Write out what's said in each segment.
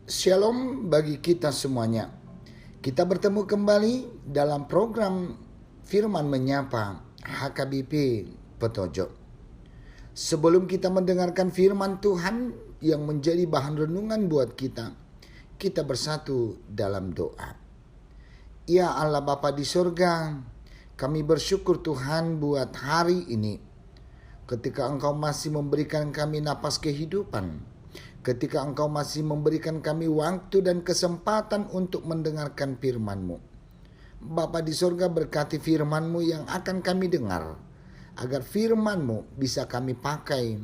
Shalom bagi kita semuanya. Kita bertemu kembali dalam program Firman Menyapa HKBP Petojo. Sebelum kita mendengarkan firman Tuhan yang menjadi bahan renungan buat kita bersatu dalam doa. Ya Allah Bapa di surga, kami bersyukur Tuhan buat hari ini. Ketika Engkau masih memberikan kami napas kehidupan, ketika Engkau masih memberikan kami waktu dan kesempatan untuk mendengarkan firman-Mu. Bapa di surga, berkati firman-Mu yang akan kami dengar, agar firman-Mu bisa kami pakai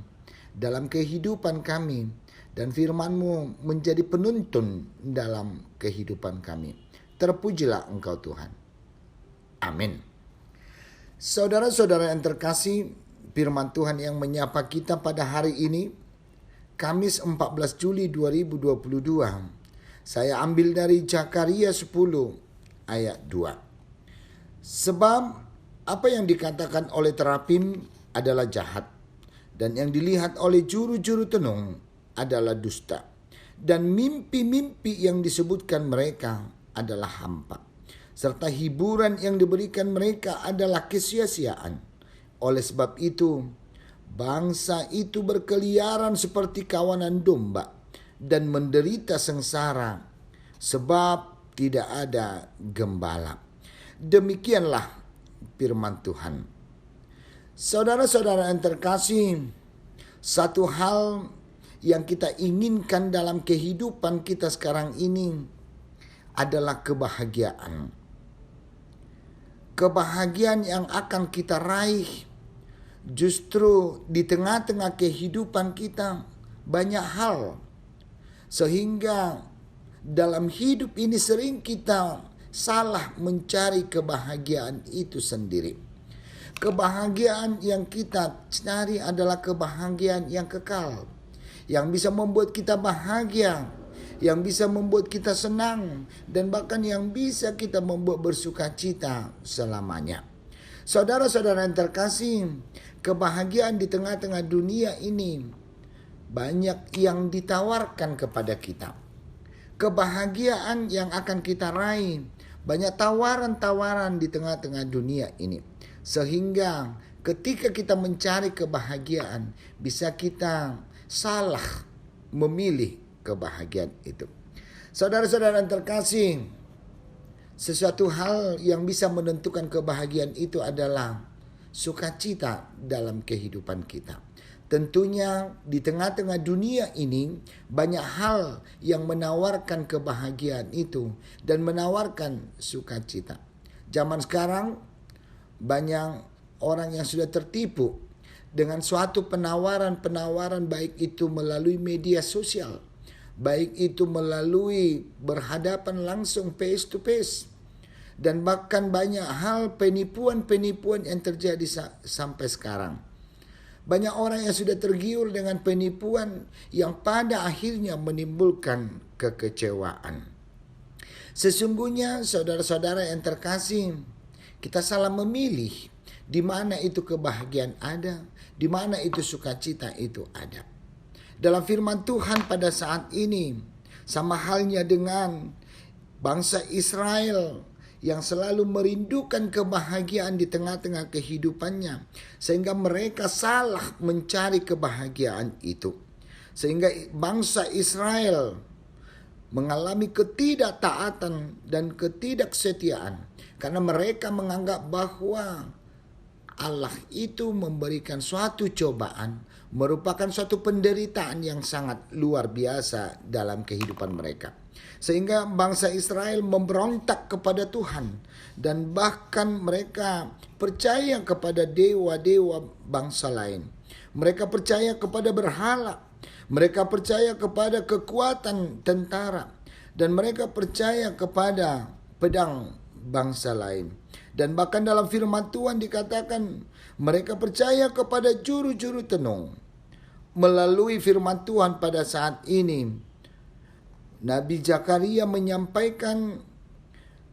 dalam kehidupan kami, dan firman-Mu menjadi penuntun dalam kehidupan kami. Terpujilah Engkau Tuhan. Amin. Saudara-saudara yang terkasih, firman Tuhan yang menyapa kita pada hari ini, Kamis 14 Juli 2022, saya ambil dari Zakaria 10 ayat 2. Sebab apa yang dikatakan oleh terapim adalah jahat, dan yang dilihat oleh juru-juru tenung adalah dusta, dan mimpi-mimpi yang disebutkan mereka adalah hampa, serta hiburan yang diberikan mereka adalah kesia-siaan. Oleh sebab itu, bangsa itu berkeliaran seperti kawanan domba dan menderita sengsara sebab tidak ada gembala. Demikianlah firman Tuhan. Saudara-saudara yang terkasih, satu hal yang kita inginkan dalam kehidupan kita sekarang ini adalah kebahagiaan. Kebahagiaan yang akan kita raih justru di tengah-tengah kehidupan kita banyak hal, sehingga dalam hidup ini sering kita salah mencari kebahagiaan itu sendiri. Kebahagiaan yang kita cari adalah kebahagiaan yang kekal, yang bisa membuat kita bahagia, yang bisa membuat kita senang, dan bahkan yang bisa kita membuat bersuka cita selamanya. Saudara-saudara yang terkasih, kebahagiaan di tengah-tengah dunia ini banyak yang ditawarkan kepada kita. Kebahagiaan yang akan kita raih, banyak tawaran-tawaran di tengah-tengah dunia ini. Sehingga ketika kita mencari kebahagiaan, bisa kita salah memilih kebahagiaan itu. Saudara-saudara yang terkasih, sesuatu hal yang bisa menentukan kebahagiaan itu adalah sukacita dalam kehidupan kita. Tentunya di tengah-tengah dunia ini banyak hal yang menawarkan kebahagiaan itu dan menawarkan sukacita. Zaman sekarang banyak orang yang sudah tertipu dengan suatu penawaran-penawaran, baik itu melalui media sosial, baik itu melalui berhadapan langsung face to face, dan bahkan banyak hal penipuan-penipuan yang terjadi sampai sekarang. Banyak orang yang sudah tergiur dengan penipuan yang pada akhirnya menimbulkan kekecewaan. Sesungguhnya saudara-saudara yang terkasih, kita salah memilih di mana itu kebahagiaan ada, di mana itu sukacita itu ada. Dalam firman Tuhan pada saat ini, sama halnya dengan bangsa Israel yang selalu merindukan kebahagiaan di tengah-tengah kehidupannya, sehingga mereka salah mencari kebahagiaan itu. Sehingga bangsa Israel mengalami ketidaktaatan dan ketidaksetiaan, karena mereka menganggap bahwa Allah itu memberikan suatu cobaan, merupakan suatu penderitaan yang sangat luar biasa dalam kehidupan mereka. Sehingga bangsa Israel memberontak kepada Tuhan, dan bahkan mereka percaya kepada dewa-dewa bangsa lain. Mereka percaya kepada berhala, mereka percaya kepada kekuatan tentara, dan mereka percaya kepada pedang bangsa lain. Dan bahkan dalam firman Tuhan dikatakan mereka percaya kepada juru-juru tenung. Melalui firman Tuhan pada saat ini, Nabi Zakaria menyampaikan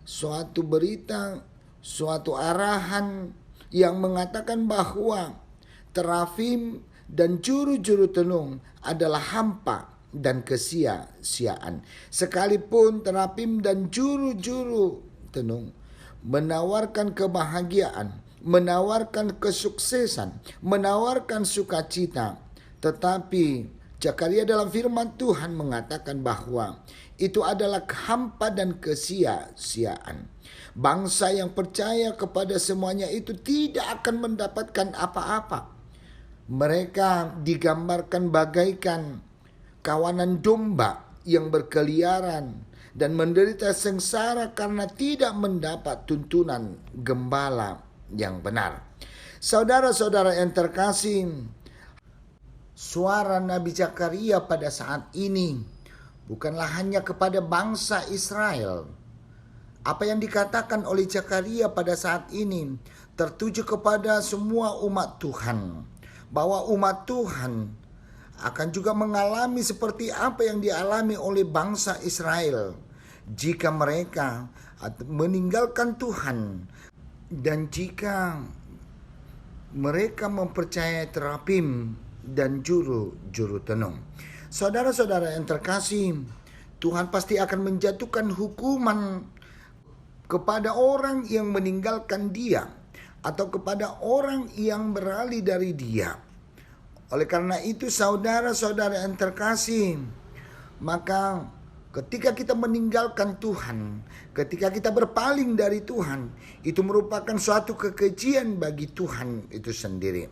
suatu berita, suatu arahan yang mengatakan bahwa terafim dan juru-juru tenung adalah hampa dan kesia-siaan. Sekalipun terapim dan juru-juru tenung menawarkan kebahagiaan, menawarkan kesuksesan, menawarkan sukacita, tetapi Zakaria dalam firman Tuhan mengatakan bahwa itu adalah hampa dan kesia-siaan. Bangsa yang percaya kepada semuanya itu tidak akan mendapatkan apa-apa. Mereka digambarkan bagaikan kawanan domba yang berkeliaran dan menderita sengsara karena tidak mendapat tuntunan gembala yang benar. Saudara-saudara yang terkasih, suara Nabi Zakaria pada saat ini bukanlah hanya kepada bangsa Israel. Apa yang dikatakan oleh Zakaria pada saat ini tertuju kepada semua umat Tuhan. Bahwa umat Tuhan akan juga mengalami seperti apa yang dialami oleh bangsa Israel jika mereka meninggalkan Tuhan dan jika mereka mempercayai terapim dan juru tenung. Saudara-saudara yang terkasih, Tuhan pasti akan menjatuhkan hukuman kepada orang yang meninggalkan Dia atau kepada orang yang beralih dari Dia. Oleh karena itu saudara-saudara yang terkasih, maka ketika kita meninggalkan Tuhan, ketika kita berpaling dari Tuhan, itu merupakan suatu kekejian bagi Tuhan itu sendiri.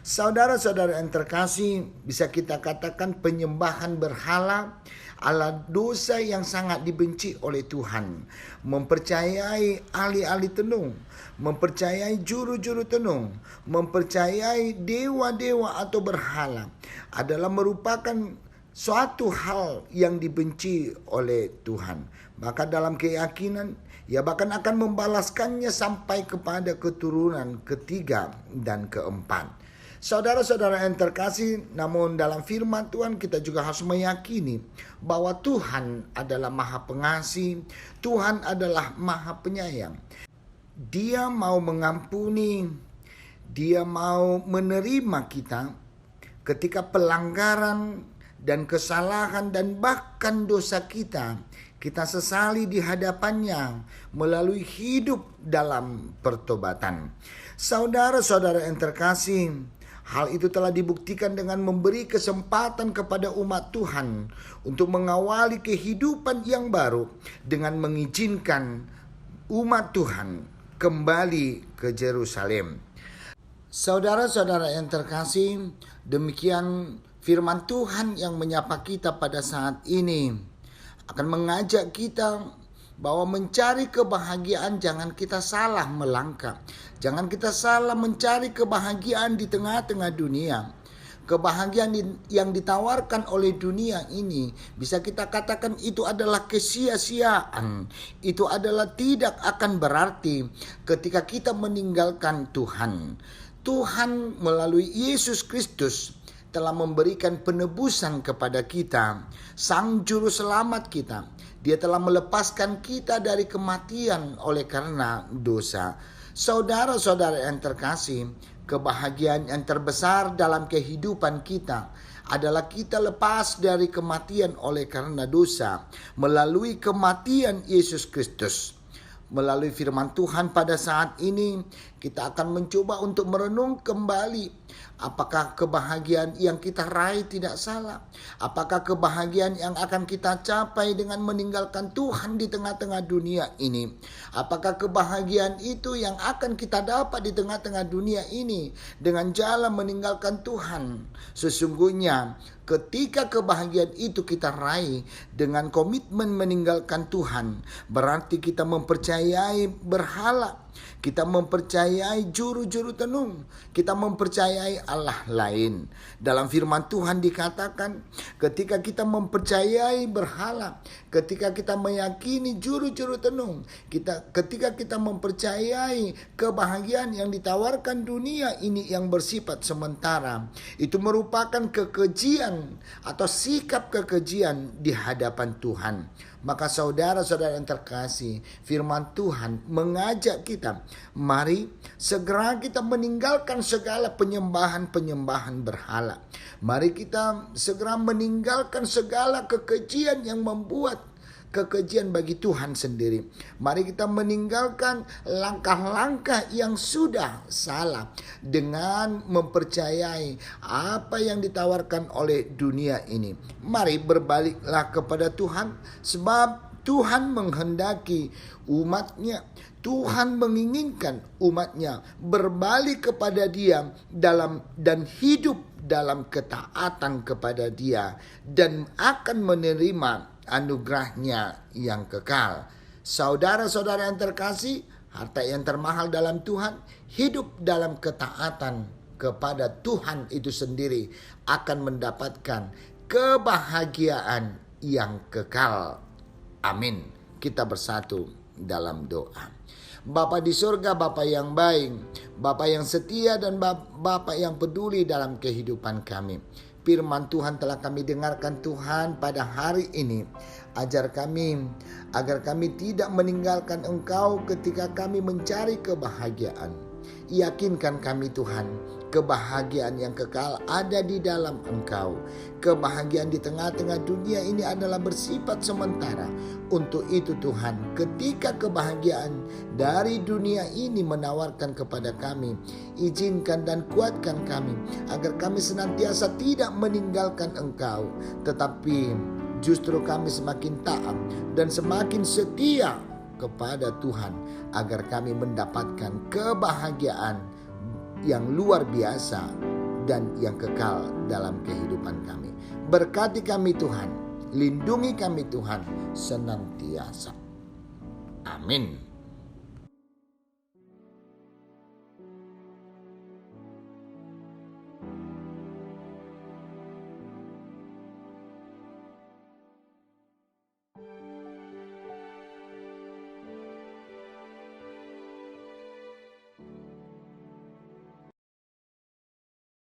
Saudara-saudara yang terkasih, bisa kita katakan penyembahan berhala adalah dosa yang sangat dibenci oleh Tuhan. Mempercayai ahli-ahli tenung, mempercayai juru-juru tenung, mempercayai dewa-dewa atau berhala adalah merupakan suatu hal yang dibenci oleh Tuhan. Maka dalam keyakinan, ia bahkan akan membalaskannya sampai kepada keturunan ketiga dan keempat. Saudara-saudara yang terkasih, namun dalam firman Tuhan kita juga harus meyakini bahwa Tuhan adalah Maha Pengasih, Tuhan adalah Maha Penyayang. Dia mau mengampuni, Dia mau menerima kita ketika pelanggaran dan kesalahan dan bahkan dosa kita sesali di hadapannya melalui hidup dalam pertobatan. Saudara-saudara yang terkasih, hal itu telah dibuktikan dengan memberi kesempatan kepada umat Tuhan untuk mengawali kehidupan yang baru dengan mengizinkan umat Tuhan kembali ke Yerusalem. Saudara-saudara yang terkasih, demikian firman Tuhan yang menyapa kita pada saat ini akan mengajak kita bahwa mencari kebahagiaan jangan kita salah melangkah. Jangan kita salah mencari kebahagiaan di tengah-tengah dunia. Kebahagiaan yang ditawarkan oleh dunia ini bisa kita katakan itu adalah kesia-siaan. Itu adalah tidak akan berarti ketika kita meninggalkan Tuhan. Tuhan melalui Yesus Kristus telah memberikan penebusan kepada kita, Sang Juru Selamat kita. Dia telah melepaskan kita dari kematian oleh karena dosa. Saudara-saudara yang terkasih, kebahagiaan yang terbesar dalam kehidupan kita adalah kita lepas dari kematian oleh karena dosa melalui kematian Yesus Kristus. Melalui firman Tuhan pada saat ini kita akan mencoba untuk merenung kembali apakah kebahagiaan yang kita raih tidak salah. Apakah kebahagiaan yang akan kita capai dengan meninggalkan Tuhan di tengah-tengah dunia ini. Apakah kebahagiaan itu yang akan kita dapat di tengah-tengah dunia ini dengan jalan meninggalkan Tuhan. Sesungguhnya ketika kebahagiaan itu kita raih dengan komitmen meninggalkan Tuhan, berarti kita mempercayai berhala, kita mempercayai juru-juru tenung, kita mempercayai Allah lain. Dalam firman Tuhan dikatakan, ketika kita mempercayai berhala, ketika kita meyakini juru-juru tenung, ketika kita mempercayai kebahagiaan yang ditawarkan dunia ini yang bersifat sementara, itu merupakan kekejian atau sikap kekejian di hadapan Tuhan. Maka saudara-saudara yang terkasih, firman Tuhan mengajak kita kita. Mari segera kita meninggalkan segala penyembahan-penyembahan berhala. Mari kita segera meninggalkan segala kekejian yang membuat kekejian bagi Tuhan sendiri. Mari kita meninggalkan langkah-langkah yang sudah salah dengan mempercayai apa yang ditawarkan oleh dunia ini. Mari berbaliklah kepada Tuhan, sebab Tuhan menghendaki umatnya, Tuhan menginginkan umatnya berbalik kepada Dia dan hidup dalam ketaatan kepada Dia, dan akan menerima anugerahnya yang kekal. Saudara-saudara yang terkasih, harta yang termahal dalam Tuhan, hidup dalam ketaatan kepada Tuhan itu sendiri akan mendapatkan kebahagiaan yang kekal. Amin. Kita bersatu dalam doa. Bapa di surga, Bapa yang baik, Bapa yang setia, dan Bapa yang peduli dalam kehidupan kami. Firman Tuhan telah kami dengarkan Tuhan pada hari ini. Ajar kami agar kami tidak meninggalkan Engkau ketika kami mencari kebahagiaan. Yakinkan kami Tuhan, kebahagiaan yang kekal ada di dalam Engkau. Kebahagiaan di tengah-tengah dunia ini adalah bersifat sementara. Untuk itu Tuhan, ketika kebahagiaan dari dunia ini menawarkan kepada kami, izinkan dan kuatkan kami agar kami senantiasa tidak meninggalkan Engkau, tetapi justru kami semakin taat dan semakin setia kepada Tuhan, agar kami mendapatkan kebahagiaan yang luar biasa dan yang kekal dalam kehidupan kami. Berkati kami Tuhan, lindungi kami Tuhan senantiasa. Amin.